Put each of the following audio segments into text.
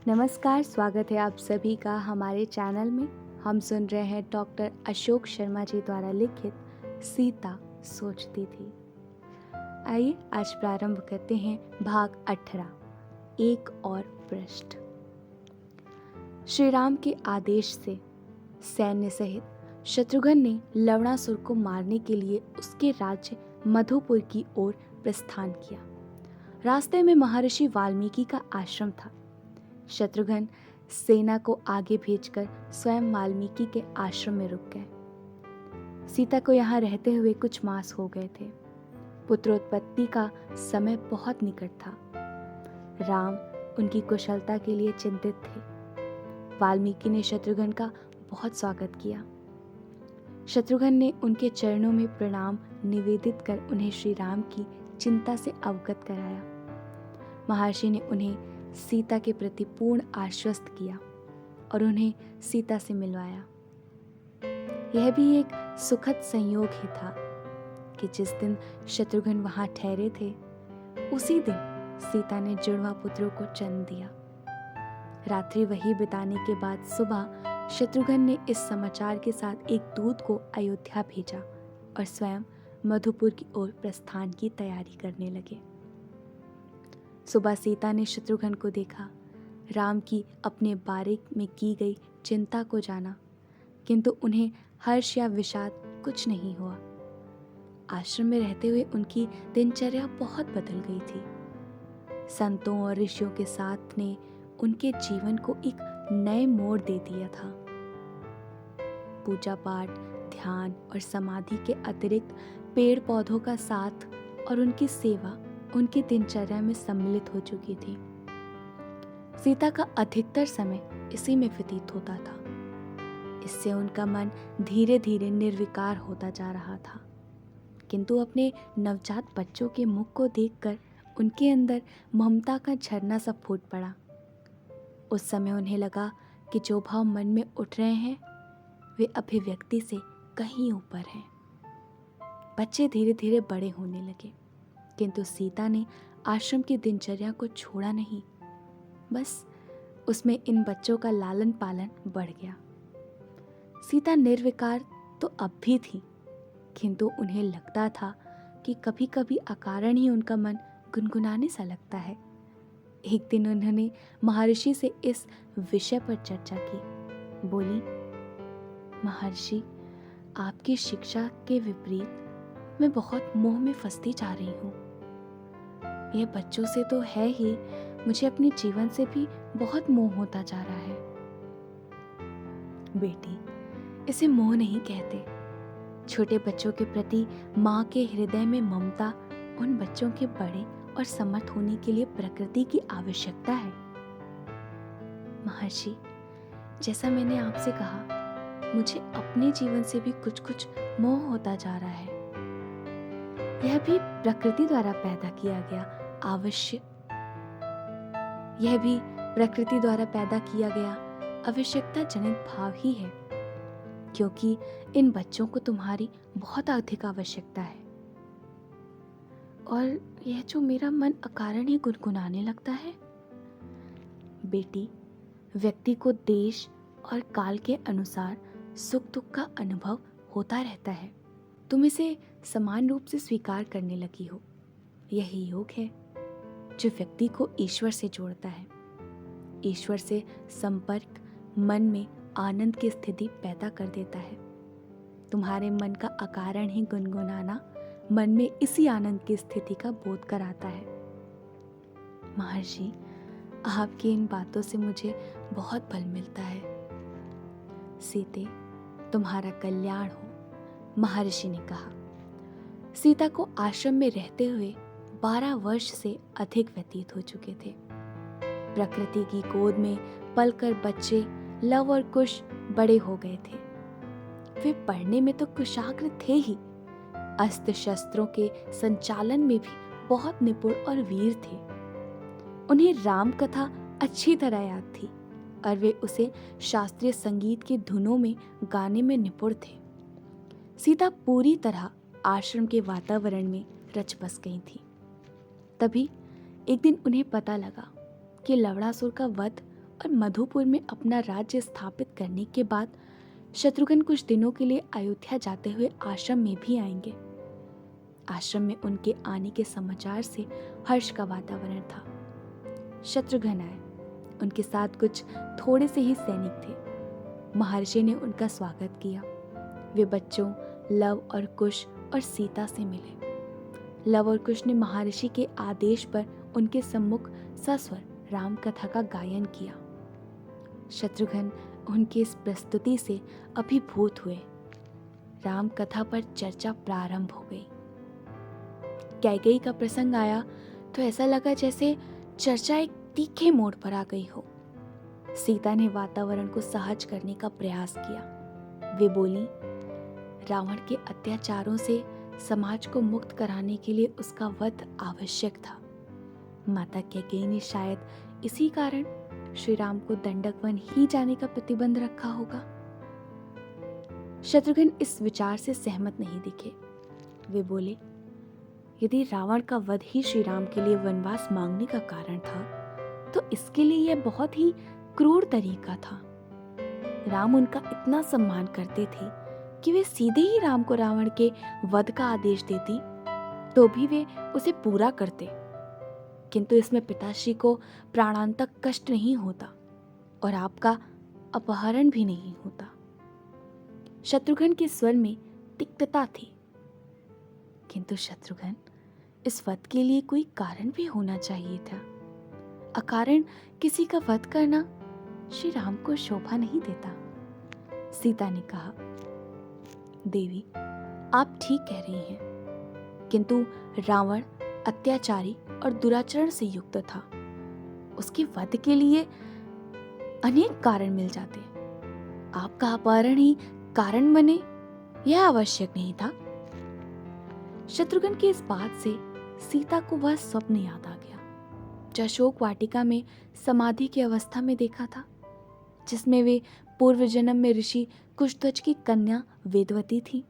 नमस्कार, स्वागत है आप सभी का हमारे चैनल में। हम सुन रहे हैं डॉक्टर अशोक शर्मा जी द्वारा लिखित सीता सोचती थी। आइए आज प्रारंभ करते हैं भाग 18, एक और पृष्ठ। श्री राम के आदेश से सैन्य सहित शत्रुघ्न ने लवणासुर को मारने के लिए उसके राज्य मधुपुर की ओर प्रस्थान किया। रास्ते में महर्षि वाल्मीकि का आश्रम था। शत्रुघ्न सेना को आगे भेजकर स्वयं वाल्मीकि के आश्रम में रुक गए। सीता को यहाँ रहते हुए कुछ मास हो गए थे। पुत्रोत्पत्ति का समय बहुत निकट था। राम उनकी कुशलता के लिए चिंतित थे। वाल्मीकि ने शत्रुघ्न का बहुत स्वागत किया। शत्रुघ्न ने उनके चरणों में प्रणाम निवेदित कर उन्हें श्री राम की चिंता से अवगत कराया। महर्षि ने उन्हें सीता के प्रति पूर्ण आश्वस्त किया और उन्हें सीता से मिलवाया। यह भी एक सुखद संयोग ही था कि जिस दिन शत्रुघ्न वहां ठहरे थे, उसी दिन सीता ने जुड़वा पुत्रों को जन्म दिया। रात्रि वही बिताने के बाद सुबह शत्रुघ्न ने इस समाचार के साथ एक दूत को अयोध्या भेजा और स्वयं मधुपुर की ओर प्रस्थान की तैयारी करने लगे। सुबह सीता ने शत्रुघ्न को देखा, राम की अपने बारे में की गई चिंता को जाना, किंतु उन्हें हर्ष या विषाद कुछ नहीं हुआ। आश्रम में रहते हुए उनकी दिनचर्या बहुत बदल गई थी। संतों और ऋषियों के साथ ने उनके जीवन को एक नए मोड़ दे दिया था। पूजा पाठ, ध्यान और समाधि के अतिरिक्त पेड़ पौधों का साथ और उनकी सेवा उनकी दिनचर्या में सम्मिलित हो चुकी थी। सीता का अधिकतर समय इसी में व्यतीत होता था। इससे उनका मन धीरे धीरे निर्विकार होता जा रहा था, किंतु अपने नवजात बच्चों के मुख को देखकर उनके अंदर ममता का झरना सा फूट पड़ा। उस समय उन्हें लगा कि जो भाव मन में उठ रहे हैं वे अभिव्यक्ति से कहीं ऊपर हैं। बच्चे धीरे धीरे बड़े होने लगे, किंतु सीता ने आश्रम की दिनचर्या को छोड़ा नहीं। बस उसमें इन बच्चों का लालन पालन बढ़ गया। सीता निर्विकार तो अब भी थी, किंतु उन्हें लगता था कि कभी कभी अकारण ही उनका मन गुनगुनाने सा लगता है। एक दिन उन्होंने महर्षि से इस विषय पर चर्चा की। बोली, महर्षि, आपकी शिक्षा के विपरीत मैं बहुत मोह में फंसती जा रही हूँ। यह बच्चों से तो है ही, मुझे अपने जीवन से भी बहुत मोह होता जा रहा है। बेटी, इसे मोह नहीं कहते। छोटे बच्चों के प्रति माँ के हृदय में ममता उन बच्चों के बड़े और समर्थ होने के लिए प्रकृति की आवश्यकता है। महर्षि, जैसा मैंने आपसे कहा, मुझे अपने जीवन से भी कुछ कुछ मोह होता जा रहा है। यह भी प्रकृति द्वारा पैदा किया गया आवश्यकता जनित भाव ही है, क्योंकि इन बच्चों को तुम्हारी बहुत अधिक आवश्यकता है। और यह जो मेरा मन अकारण ही गुनगुनाने लगता है। बेटी, व्यक्ति को देश और काल के अनुसार सुख दुख का अनुभव होता रहता है। तुम इसे समान रूप से स्वीकार करने लगी हो। यही योग है जो व्यक्ति को ईश्वर से जोड़ता है। ईश्वर से संपर्क मन में आनंद की स्थिति पैदा कर देता है। तुम्हारे मन का अकारण ही गुनगुनाना मन में इसी आनंद की स्थिति का बोध कराता है। महर्षि, आपकी इन बातों से मुझे बहुत बल मिलता है। सीते, तुम्हारा कल्याण हो, महर्षि ने कहा। सीता को आश्रम में रहते हुए 12 वर्ष से अधिक व्यतीत हो चुके थे। प्रकृति की गोद में पलकर बच्चे लव और कुश बड़े हो गए थे। वे पढ़ने में तो कुशाग्र थे ही, अस्त्र शस्त्रों के संचालन में भी बहुत निपुण और वीर थे। उन्हें राम कथा अच्छी तरह याद थी और वे उसे शास्त्रीय संगीत की धुनों में गाने में निपुण थे। सीता पूरी तरह आश्रम के वातावरण में रच बस गई थी। तभी एक दिन उन्हें पता लगा कि लवणासुर का वध और मधुपुर में अपना राज्य स्थापित करने के बाद शत्रुघ्न कुछ दिनों के लिए अयोध्या जाते हुए आश्रम में भी आएंगे। आश्रम में उनके आने के समाचार से हर्ष का वातावरण था। शत्रुघ्न आए, उनके साथ कुछ थोड़े से ही सैनिक थे। महर्षि ने उनका स्वागत किया। वे बच्चों लव और कुश और सीता से मिले। लव और कुश ने महर्षि के आदेश पर उनके सम्मुख सस्वर राम कथा का गायन किया। शत्रुघ्न उनकी इस प्रस्तुति से अभिभूत हुए। राम कथा पर चर्चा प्रारंभ हो गई। कैकेयी का प्रसंग आया तो ऐसा लगा जैसे चर्चा एक तीखे मोड़ पर आ गई हो। सीता ने वातावरण को सहज करने का प्रयास किया। वे बोली, रावण के अत्याचारों से समाज को मुक्त कराने के लिए उसका वध आवश्यक था। माता कैकेयी ने शायद इसी कारण श्री राम को दंडक वन ही जाने का प्रतिबंध रखा होगा। शत्रुघ्न इस विचार से सहमत नहीं दिखे। वे बोले, यदि रावण का वध ही श्री राम के लिए वनवास मांगने का कारण था तो इसके लिए यह बहुत ही क्रूर तरीका था। राम उनका इतना सम्मान करते थे कि वे सीधे ही राम को रावण के वध का आदेश देती तो भी वे उसे पूरा करते, किंतु इसमें पिताश्री को प्राणांतक कष्ट नहीं होता और आपका अपहरण भी नहीं होता। शत्रुघ्न के स्वर में तिक्तता थी। किंतु शत्रुघ्न, इस वध के लिए कोई कारण भी होना चाहिए था। अकारण किसी का वध करना श्री राम को शोभा नहीं देता। सीता ने कहा, देवी, आप ठीक कह रही हैं, किंतु रावण अत्याचारी और दुराचरण से युक्त था। उसके वध के लिए अनेक कारण मिल जाते। आपका अपहरण ही कारण बने, यह आवश्यक नहीं था। शत्रुघ्न की इस बात से सीता को वह स्वप्न याद आ गया जो अशोक वाटिका में समाधि की अवस्था में देखा था, जिसमें वे पूर्व जन्म में ऋषि कुशध्वज की कन्या वेदवती थी,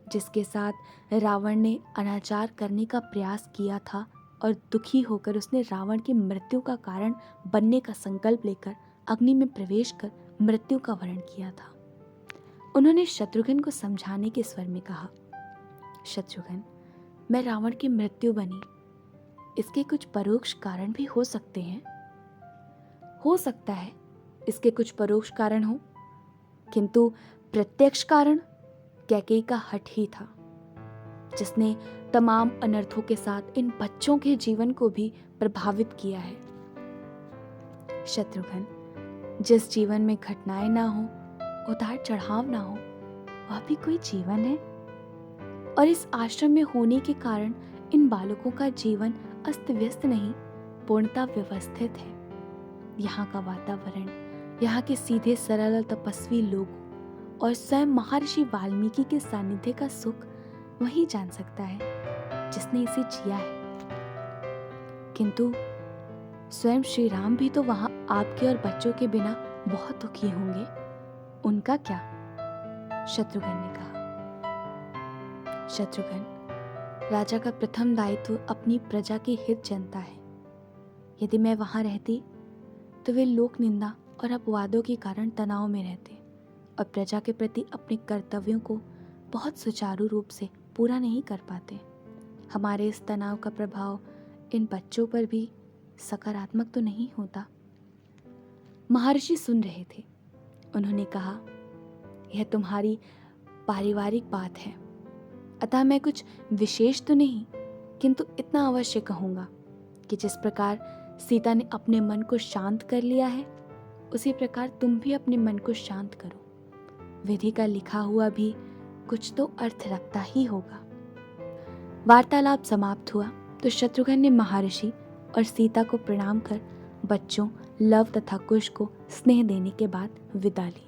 जिसके साथ रावण ने अनाचार करने का प्रयास किया था और दुखी होकर उसने रावण की मृत्यु का कारण बनने का संकल्प लेकर अग्नि में प्रवेश कर मृत्यु का वरण किया था। उन्होंने शत्रुघ्न को समझाने के स्वर में कहा, शत्रुघ्न, मैं रावण की मृत्यु बनी, इसके कुछ परोक्ष कारण भी हो सकते हैं। हो सकता है इसके कुछ परोक्ष कारण हो, किंतु प्रत्यक्ष कारण कैकेयी का हठ ही था, जिसने तमाम अनर्थों के साथ इन बच्चों के जीवन को भी प्रभावित किया है। शत्रुघ्न, जिस जीवन में घटनाएं ना हो, उतार चढ़ाव ना हो, वह भी कोई जीवन है। और इस आश्रम में होने के कारण इन बालकों का जीवन अस्त व्यस्त नहीं, पूर्णतः व्यवस्थित है। यहाँ का वातावरण, यहाँ के सीधे सरल और तपस्वी लोग और स्वयं महर्षि वाल्मीकि के सानिध्य का सुख वही जान सकता है जिसने इसे जिया है। किंतु स्वयं श्री राम भी तो वहां आपके और बच्चों के बिना बहुत दुखी होंगे, उनका क्या? शत्रुघ्न ने कहा। शत्रुघ्न, राजा का प्रथम दायित्व अपनी प्रजा के हित जनता है। यदि मैं वहां रहती तो वे लोक निंदा और अपवादों के कारण तनाव में रहते और प्रजा के प्रति अपने कर्तव्यों को बहुत सुचारू रूप से पूरा नहीं कर पाते। हमारे इस तनाव का प्रभाव इन बच्चों पर भी सकारात्मक तो नहीं होता। महर्षि सुन रहे थे। उन्होंने कहा, यह तुम्हारी पारिवारिक बात है, अतः मैं कुछ विशेष तो नहीं, किंतु इतना अवश्य कहूँगा कि जिस प्रकार सीता ने अपने मन को शांत कर लिया है, उसी प्रकार तुम भी अपने मन को शांत करो। विधि का लिखा हुआ भी कुछ तो अर्थ रखता ही होगा। वार्तालाप समाप्त हुआ तो शत्रुघ्न ने महर्षि और सीता को प्रणाम कर बच्चों लव तथा कुश को स्नेह देने के बाद विदा ली।